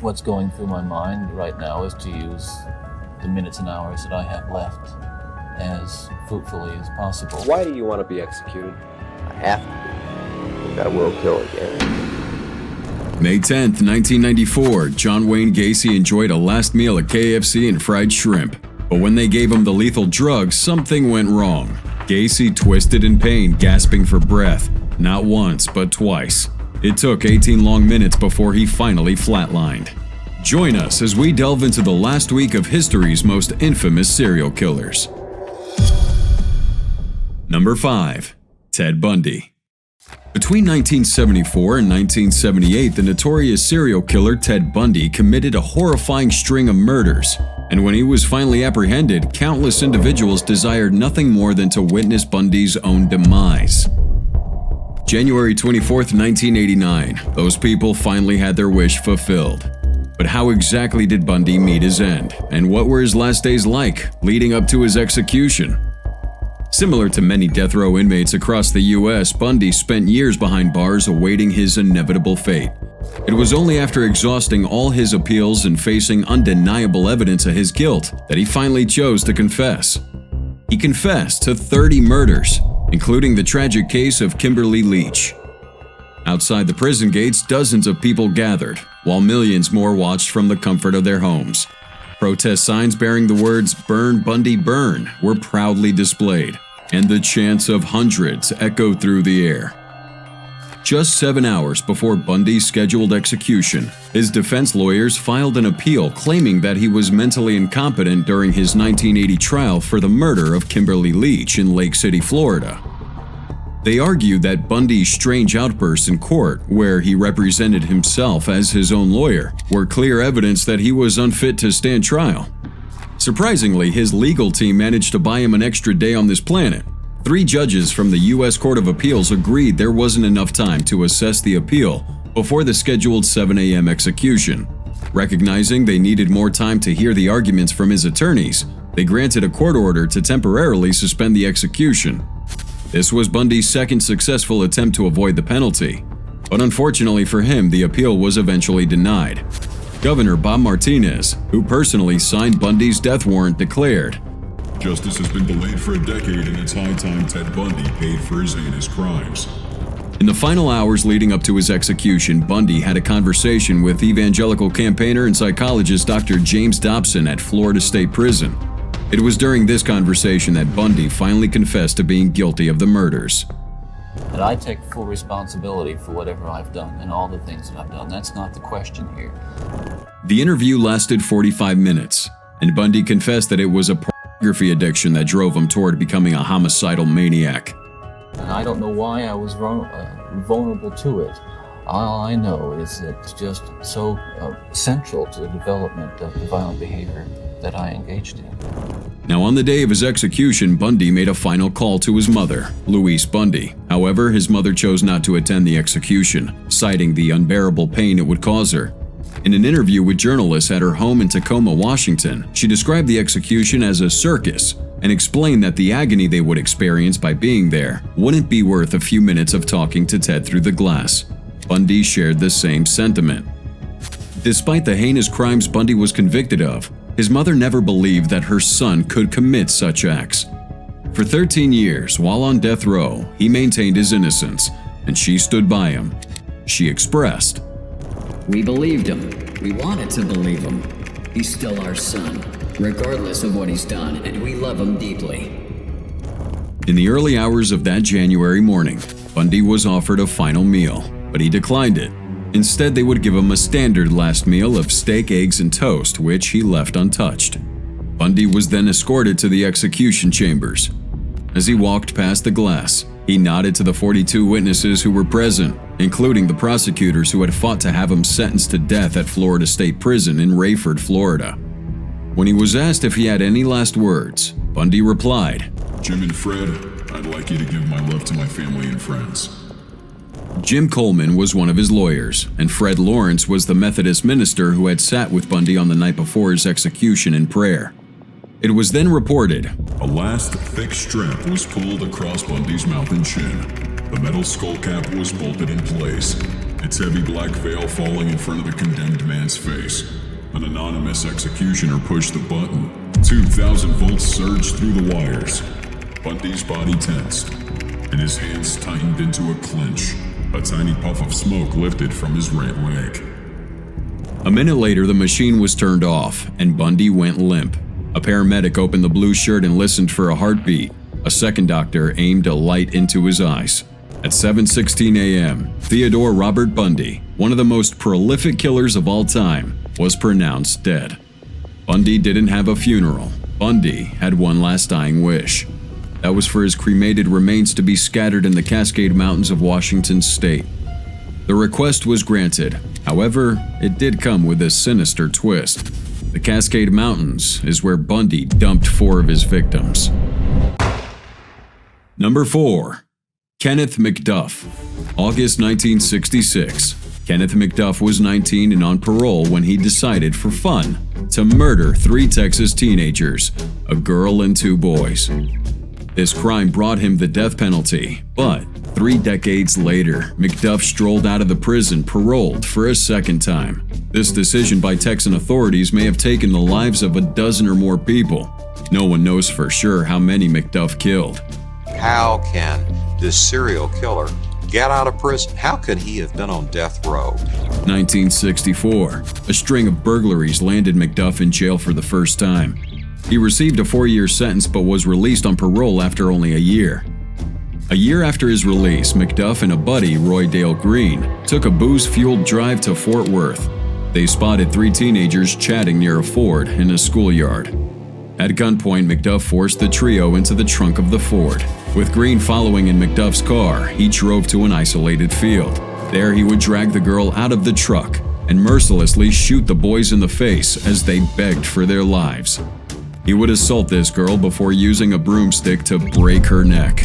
What's going through my mind right now is to use the minutes and hours that I have left as fruitfully as possible. Why do you want to be executed? I have to be. We've got a world killer again. May 10th, 1994, John Wayne Gacy enjoyed a last meal at KFC and fried shrimp. But when they gave him the lethal drug, something went wrong. Gacy twisted in pain, gasping for breath, not once, but twice. It took 18 long minutes before he finally flatlined. Join us as we delve into the last week of history's most infamous serial killers. Number 5. Ted Bundy. Between 1974 and 1978, the notorious serial killer Ted Bundy committed a horrifying string of murders, and when he was finally apprehended, countless individuals desired nothing more than to witness Bundy's own demise. January 24, 1989, those people finally had their wish fulfilled. But how exactly did Bundy meet his end, and what were his last days like leading up to his execution? Similar to many death row inmates across the U.S., Bundy spent years behind bars awaiting his inevitable fate. It was only after exhausting all his appeals and facing undeniable evidence of his guilt that he finally chose to confess. He confessed to 30 murders, including the tragic case of Kimberly Leach. Outside the prison gates, dozens of people gathered, while millions more watched from the comfort of their homes. Protest signs bearing the words "Burn Bundy Burn" were proudly displayed, and the chants of hundreds echoed through the air. Just 7 hours before Bundy's scheduled execution, his defense lawyers filed an appeal claiming that he was mentally incompetent during his 1980 trial for the murder of Kimberly Leach in Lake City, Florida. They argued that Bundy's strange outbursts in court, where he represented himself as his own lawyer, were clear evidence that he was unfit to stand trial. Surprisingly, his legal team managed to buy him an extra day on this planet. 3 judges from the U.S. Court of Appeals agreed there wasn't enough time to assess the appeal before the scheduled 7 a.m. execution. Recognizing they needed more time to hear the arguments from his attorneys, they granted a court order to temporarily suspend the execution. This was Bundy's second successful attempt to avoid the penalty, but unfortunately for him, the appeal was eventually denied. Governor Bob Martinez, who personally signed Bundy's death warrant, declared, "Justice has been delayed for a decade, and it's high time Ted Bundy paid for his heinous crimes." In the final hours leading up to his execution, Bundy had a conversation with evangelical campaigner and psychologist Dr. James Dobson at Florida State Prison. It was during this conversation that Bundy finally confessed to being guilty of the murders. And I take full responsibility for whatever I've done and all the things that I've done. That's not the question here. The interview lasted 45 minutes, and Bundy confessed that it was a pornography addiction that drove him toward becoming a homicidal maniac. And I don't know why I was vulnerable to it. All I know is that it's just so central to the development of the violent behavior that I engaged in. Now, on the day of his execution, Bundy made a final call to his mother, Louise Bundy. However, his mother chose not to attend the execution, citing the unbearable pain it would cause her. In an interview with journalists at her home in Tacoma, Washington, she described the execution as a circus and explained that the agony they would experience by being there wouldn't be worth a few minutes of talking to Ted through the glass. Bundy shared the same sentiment. Despite the heinous crimes Bundy was convicted of, his mother never believed that her son could commit such acts. For 13 years, while on death row, he maintained his innocence, and she stood by him. She expressed, "We believed him. We wanted to believe him. He's still our son, regardless of what he's done, and we love him deeply." In the early hours of that January morning, Bundy was offered a final meal, but he declined it. Instead, they would give him a standard last meal of steak, eggs, and toast, which he left untouched. Bundy was then escorted to the execution chambers. As he walked past the glass, he nodded to the 42 witnesses who were present, including the prosecutors who had fought to have him sentenced to death at Florida State Prison in Rayford, Florida. When he was asked if he had any last words, Bundy replied, "Jim and Fred, I'd like you to give my love to my family and friends." Jim Coleman was one of his lawyers, and Fred Lawrence was the Methodist minister who had sat with Bundy on the night before his execution in prayer. It was then reported, "A last thick strap was pulled across Bundy's mouth and chin. The metal skull cap was bolted in place, its heavy black veil falling in front of the condemned man's face. An anonymous executioner pushed the button. 2,000 volts surged through the wires. Bundy's body tensed, and his hands tightened into a clench. A tiny puff of smoke lifted from his right leg. A minute later, the machine was turned off, and Bundy went limp. A paramedic opened the blue shirt and listened for a heartbeat. A second doctor aimed a light into his eyes. At 7:16 a.m., Theodore Robert Bundy, one of the most prolific killers of all time, was pronounced dead. Bundy didn't have a funeral. Bundy had one last dying wish. That was for his cremated remains to be scattered in the Cascade Mountains of Washington state. The request was granted. However, it did come with a sinister twist. The Cascade Mountains is where Bundy dumped 4 of his victims. Number 4. Kenneth McDuff. August 1966. Kenneth McDuff was 19 and on parole when he decided for fun to murder 3 Texas teenagers, a girl and 2 boys. This crime brought him the death penalty, but 3 decades later, McDuff strolled out of the prison paroled for a second time. This decision by Texan authorities may have taken the lives of a dozen or more people. No one knows for sure how many McDuff killed. How can this serial killer get out of prison? How could he have been on death row? 1964. A string of burglaries landed McDuff in jail for the first time. He received a 4-year sentence but was released on parole after only a year. A year after his release, McDuff and a buddy, Roy Dale Green, took a booze-fueled drive to Fort Worth. They spotted 3 teenagers chatting near a Ford in a schoolyard. At gunpoint, McDuff forced the trio into the trunk of the Ford. With Green following in McDuff's car, he drove to an isolated field. There he would drag the girl out of the truck and mercilessly shoot the boys in the face as they begged for their lives. He would assault this girl before using a broomstick to break her neck.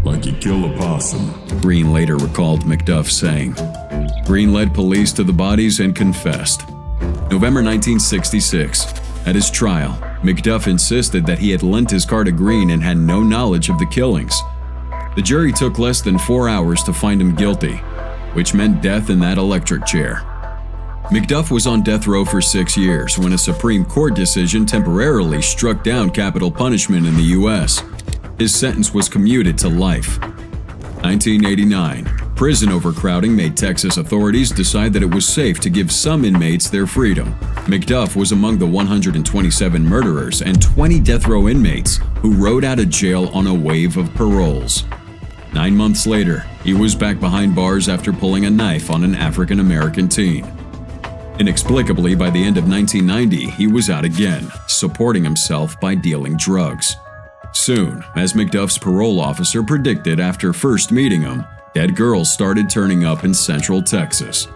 Like you kill a possum. Green later recalled McDuff saying. Green led police to the bodies and confessed. November 1966. At his trial, McDuff insisted that he had lent his car to Green and had no knowledge of the killings. The jury took less than 4 hours to find him guilty, which meant death in that electric chair. McDuff was on death row for 6 years when a Supreme Court decision temporarily struck down capital punishment in the U.S. His sentence was commuted to life. 1989. Prison overcrowding made Texas authorities decide that it was safe to give some inmates their freedom. McDuff was among the 127 murderers and 20 death row inmates who rode out of jail on a wave of paroles. 9 months later, he was back behind bars after pulling a knife on an African-American teen. Inexplicably, by the end of 1990, he was out again, supporting himself by dealing drugs. Soon, as McDuff's parole officer predicted after first meeting him, dead girls started turning up in Central Texas.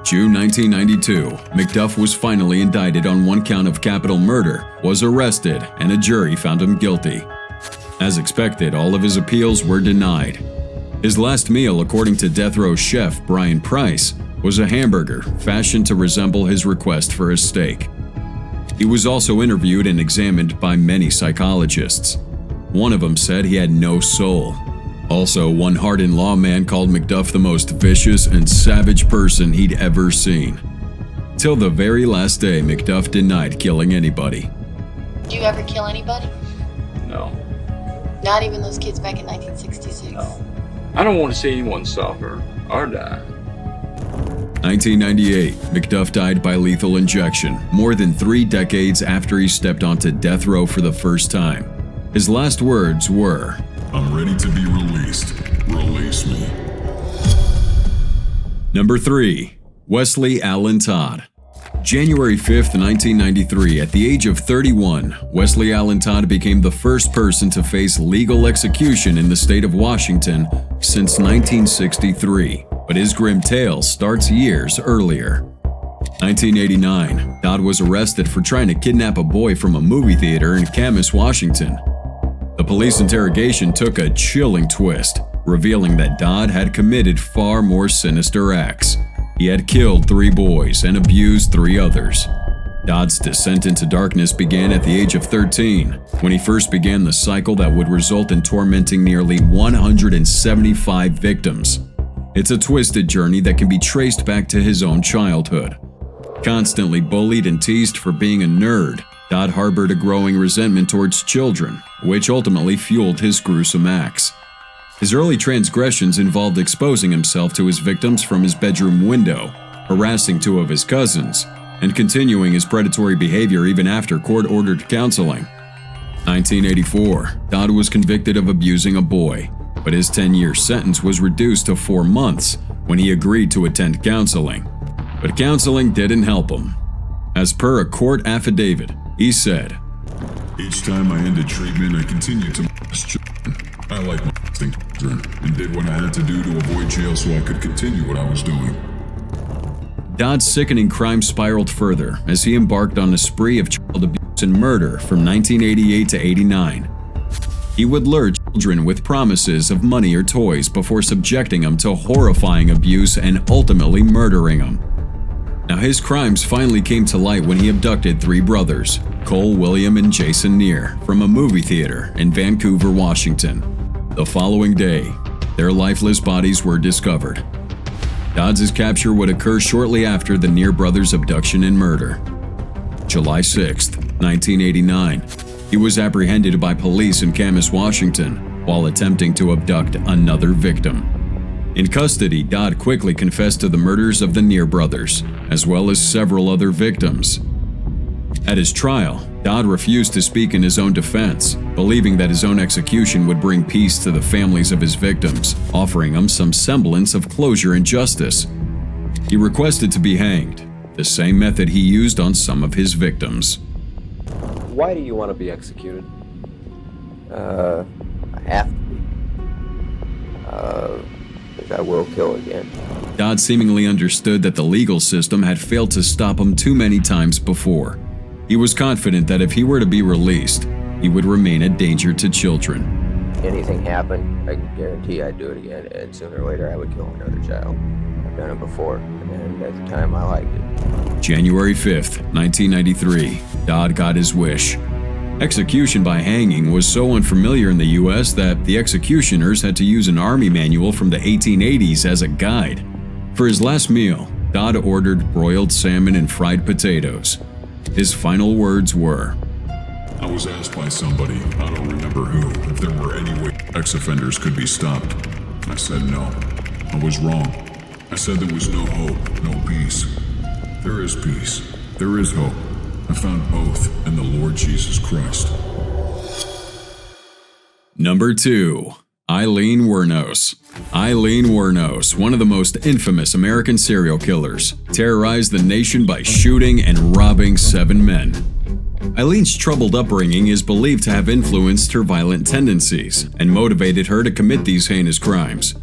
June 1992, McDuff was finally indicted on 1 count of capital murder, was arrested, and a jury found him guilty. As expected, all of his appeals were denied. His last meal, according to death row chef Brian Price, was a hamburger fashioned to resemble his request for a steak. He was also interviewed and examined by many psychologists. One of them said he had no soul. Also, one hardened lawman called McDuff the most vicious and savage person he'd ever seen. Till the very last day, McDuff denied killing anybody. Did you ever kill anybody? No. Not even those kids back in 1966? No. I don't want to see anyone suffer or die. 1998, McDuff died by lethal injection, more than 3 decades after he stepped onto death row for the first time. His last words were, I'm ready to be released. Release me. Number 3. Wesley Allen Todd. January 5th, 1993, at the age of 31, Wesley Allen Todd became the first person to face legal execution in the state of Washington since 1963. But his grim tale starts years earlier. 1989, Todd was arrested for trying to kidnap a boy from a movie theater in Camas, Washington. The police interrogation took a chilling twist, revealing that Todd had committed far more sinister acts. He had killed 3 boys and abused 3 others. Todd's descent into darkness began at the age of 13, when he first began the cycle that would result in tormenting nearly 175 victims. It's a twisted journey that can be traced back to his own childhood. Constantly bullied and teased for being a nerd, Todd harbored a growing resentment towards children, which ultimately fueled his gruesome acts. His early transgressions involved exposing himself to his victims from his bedroom window, harassing 2 of his cousins, and continuing his predatory behavior even after court-ordered counseling. 1984, Todd was convicted of abusing a boy, but his 10-year sentence was reduced to 4 months when he agreed to attend counseling. But counseling didn't help him. As per a court affidavit, he said, Each time I ended treatment, I continued to molest children. I like molesting children and did what I had to do to avoid jail so I could continue what I was doing. Todd's sickening crime spiraled further as he embarked on a spree of child abuse and murder from 1988 to 89. He would lure children with promises of money or toys before subjecting them to horrifying abuse and ultimately murdering them. Now, his crimes finally came to light when he abducted 3 brothers, Cole, William, and Jason Neer, from a movie theater in Vancouver, Washington. The following day, their lifeless bodies were discovered. Todd's capture would occur shortly after the Neer brothers' abduction and murder. July 6, 1989, he was apprehended by police in Camas, Washington, while attempting to abduct another victim. In custody, Todd quickly confessed to the murders of the Neer brothers, as well as several other victims. At his trial, Todd refused to speak in his own defense, believing that his own execution would bring peace to the families of his victims, offering them some semblance of closure and justice. He requested to be hanged, the same method he used on some of his victims. Why do you want to be executed? I have to be. Because I will kill again. Todd seemingly understood that the legal system had failed to stop him too many times before. He was confident that if he were to be released, he would remain a danger to children. Anything happened, I can guarantee I'd do it again, and sooner or later I would kill another child. I've done it before, and at the time I liked it. January 5th, 1993, Todd got his wish. Execution by hanging was so unfamiliar in the U.S. that the executioners had to use an army manual from the 1880s as a guide. For his last meal, Todd ordered broiled salmon and fried potatoes. His final words were, I was asked by somebody, I don't remember who, if there were any way ex-offenders could be stopped. I said no. I was wrong. I said there was no hope, no peace. There is peace. There is hope. I found both in the Lord Jesus Christ. Number 2. Eileen Wos. Eileen Wos, one of the most infamous American serial killers, terrorized the nation by shooting and robbing 7 men. Eileen's troubled upbringing is believed to have influenced her violent tendencies and motivated her to commit these heinous crimes.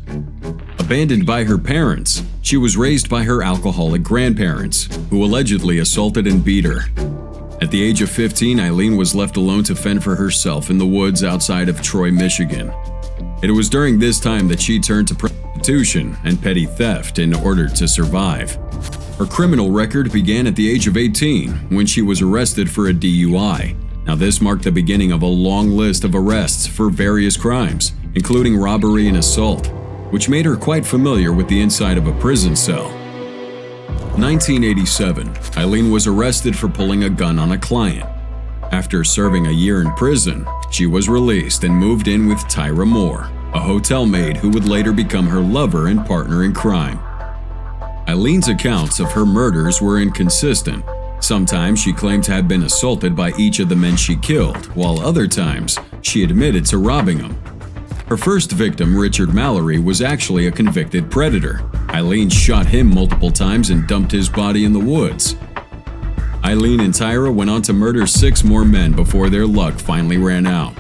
Abandoned by her parents, she was raised by her alcoholic grandparents, who allegedly assaulted and beat her. At the age of 15, Eileen was left alone to fend for herself in the woods outside of Troy, Michigan. It was during this time that she turned to prostitution and petty theft in order to survive. Her criminal record began at the age of 18 when she was arrested for a DUI. Now, this marked the beginning of a long list of arrests for various crimes, including robbery and assault, which made her quite familiar with the inside of a prison cell. 1987, Eileen was arrested for pulling a gun on a client. After serving a year in prison, she was released and moved in with Tyra Moore, a hotel maid who would later become her lover and partner in crime. Eileen's accounts of her murders were inconsistent. Sometimes she claimed to have been assaulted by each of the men she killed, while other times she admitted to robbing them. Her first victim, Richard Mallory, was actually a convicted predator. Eileen shot him multiple times and dumped his body in the woods. Eileen and Tyra went on to murder 6 more men before their luck finally ran out.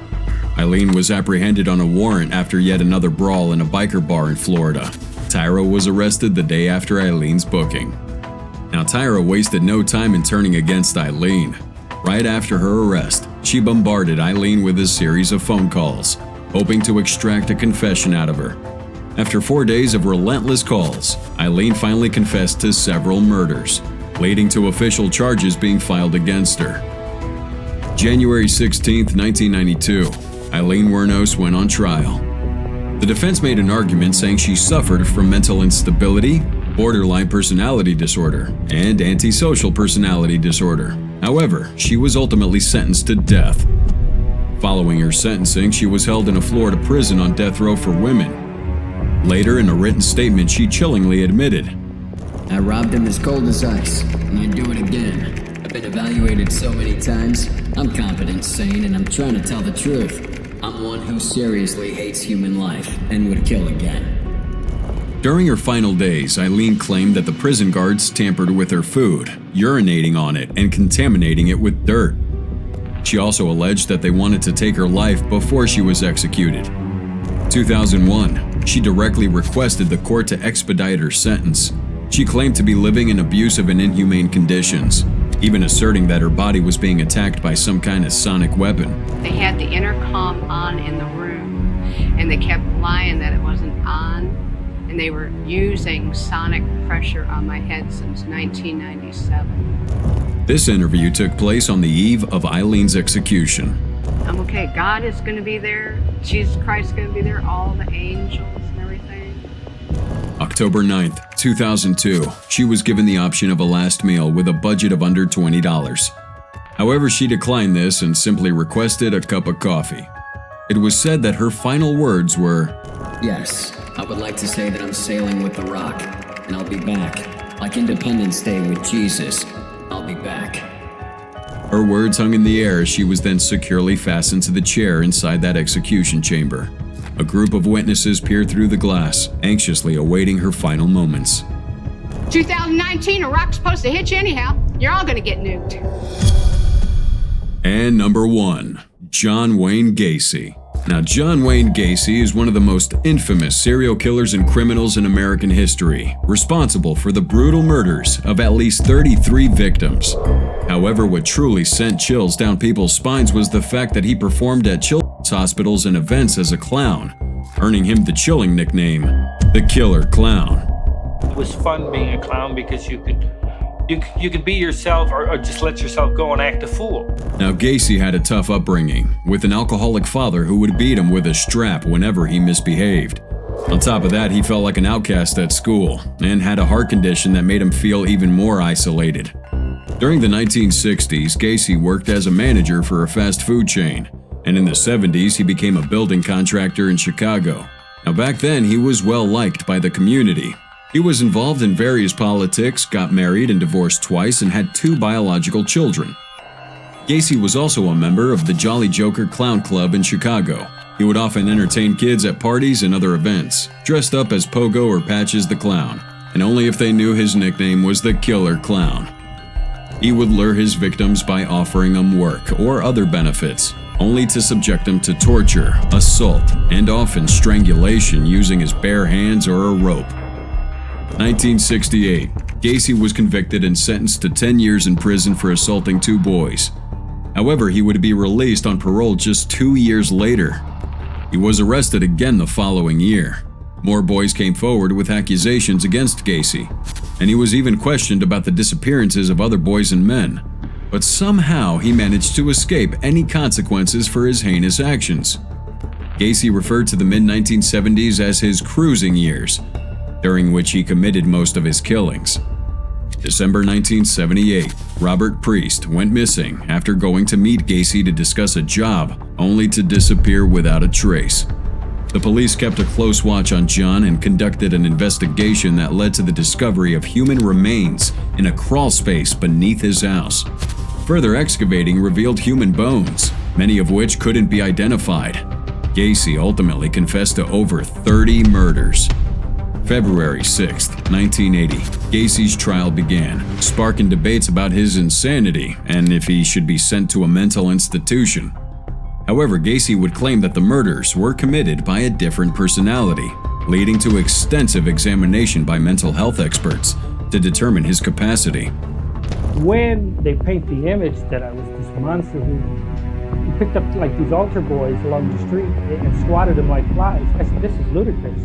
Eileen was apprehended on a warrant after yet another brawl in a biker bar in Florida. Tyra was arrested the day after Eileen's booking. Now, Tyra wasted no time in turning against Eileen. Right after her arrest, she bombarded Eileen with a series of phone calls, hoping to extract a confession out of her. After 4 days of relentless calls, Eileen finally confessed to several murders, leading to official charges being filed against her. January 16, 1992, Eileen Wos went on trial. The defense made an argument saying she suffered from mental instability, borderline personality disorder, and antisocial personality disorder. However, she was ultimately sentenced to death. Following her sentencing, she was held in a Florida prison on death row for women. Later, in a written statement, she chillingly admitted, I robbed him as cold as ice, and I'd do it again. I've been evaluated so many times. I'm competent, sane, and I'm trying to tell the truth. I'm one who seriously hates human life and would kill again. During her final days, Eileen claimed that the prison guards tampered with her food, urinating on it and contaminating it with dirt. She also alleged that they wanted to take her life before she was executed. 2001, she directly requested the court to expedite her sentence. She claimed to be living in abusive and inhumane conditions, even asserting that her body was being attacked by some kind of sonic weapon. They had the intercom on in the room, and they kept lying that it wasn't on, and they were using sonic pressure on my head since 1997. This interview took place on the eve of Eileen's execution. I'm okay. God is going to be there. Jesus Christ is going to be there. All the angels and everything. October 9th, 2002, she was given the option of a last meal with a budget of under $20. However, she declined this and simply requested a cup of coffee. It was said that her final words were, Yes, I would like to say that I'm sailing with the rock, and I'll be back. Like Independence Day with Jesus, I'll be back. Her words hung in the air as she was then securely fastened to the chair inside that execution chamber. A group of witnesses peered through the glass, anxiously awaiting her final moments. 2019, a rock's supposed to hit you anyhow. You're all going to get nuked. And number 1, John Wayne Gacy. Now, John Wayne Gacy is one of the most infamous serial killers and criminals in American history, responsible for the brutal murders of at least 33 victims. However, what truly sent chills down people's spines was the fact that he performed at children's hospitals and events as a clown, earning him the chilling nickname, the Killer Clown. It was fun being a clown because you could be yourself or just let yourself go and act a fool. Now, Gacy had a tough upbringing, with an alcoholic father who would beat him with a strap whenever he misbehaved. On top of that, he felt like an outcast at school, and had a heart condition that made him feel even more isolated. During the 1960s, Gacy worked as a manager for a fast food chain, and in the 70s, he became a building contractor in Chicago. Now, back then, he was well liked by the community. He was involved in various politics, got married and divorced twice, and had 2 biological children. Gacy was also a member of the Jolly Joker Clown Club in Chicago. He would often entertain kids at parties and other events, dressed up as Pogo or Patches the Clown, and only if they knew his nickname was the Killer Clown. He would lure his victims by offering them work or other benefits, only to subject them to torture, assault, and often strangulation using his bare hands or a rope. 1968, Gacy was convicted and sentenced to 10 years in prison for assaulting 2 boys. However, he would be released on parole just 2 years later. He was arrested again the following year. More boys came forward with accusations against Gacy, and he was even questioned about the disappearances of other boys and men. But somehow he managed to escape any consequences for his heinous actions. Gacy referred to the mid-1970s as his cruising years, during which he committed most of his killings. December 1978, Robert Priest went missing after going to meet Gacy to discuss a job, only to disappear without a trace. The police kept a close watch on John and conducted an investigation that led to the discovery of human remains in a crawl space beneath his house. Further excavating revealed human bones, many of which couldn't be identified. Gacy ultimately confessed to over 30 murders. February 6, 1980, Gacy's trial began, sparking debates about his insanity and if he should be sent to a mental institution. However, Gacy would claim that the murders were committed by a different personality, leading to extensive examination by mental health experts to determine his capacity. When they paint the image that I was this monster who picked up like these altar boys along the street and swatted them like flies, I said, this is ludicrous.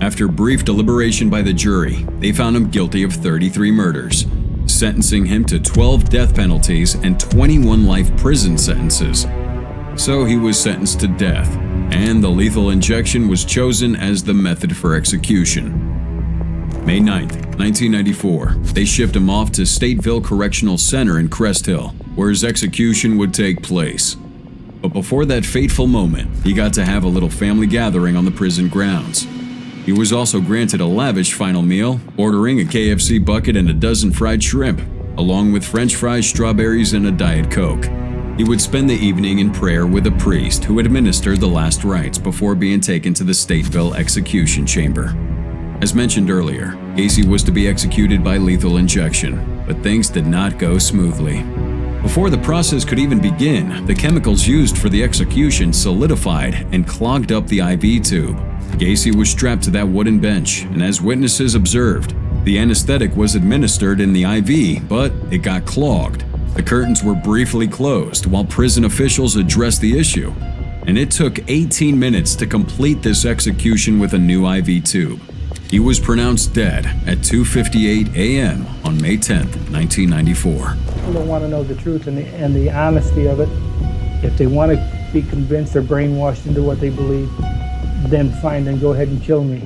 After brief deliberation by the jury, they found him guilty of 33 murders, sentencing him to 12 death penalties and 21 life prison sentences. So he was sentenced to death, and the lethal injection was chosen as the method for execution. May 9th, 1994, they shipped him off to Stateville Correctional Center in Crest Hill, where his execution would take place. But before that fateful moment, he got to have a little family gathering on the prison grounds. He was also granted a lavish final meal, ordering a KFC bucket and a dozen fried shrimp, along with French fries, strawberries, and a Diet Coke. He would spend the evening in prayer with a priest who administered the last rites before being taken to the Stateville execution chamber. As mentioned earlier, Gacy was to be executed by lethal injection, but things did not go smoothly. Before the process could even begin, the chemicals used for the execution solidified and clogged up the IV tube. Gacy was strapped to that wooden bench, and as witnesses observed, the anesthetic was administered in the IV, but it got clogged. The curtains were briefly closed while prison officials addressed the issue, and it took 18 minutes to complete this execution with a new IV tube. He was pronounced dead at 2:58 a.m. on May 10th, 1994. People don't want to know the truth and the honesty of it. If they want to be convinced or brainwashed into what they believe, then fine, then go ahead and kill me.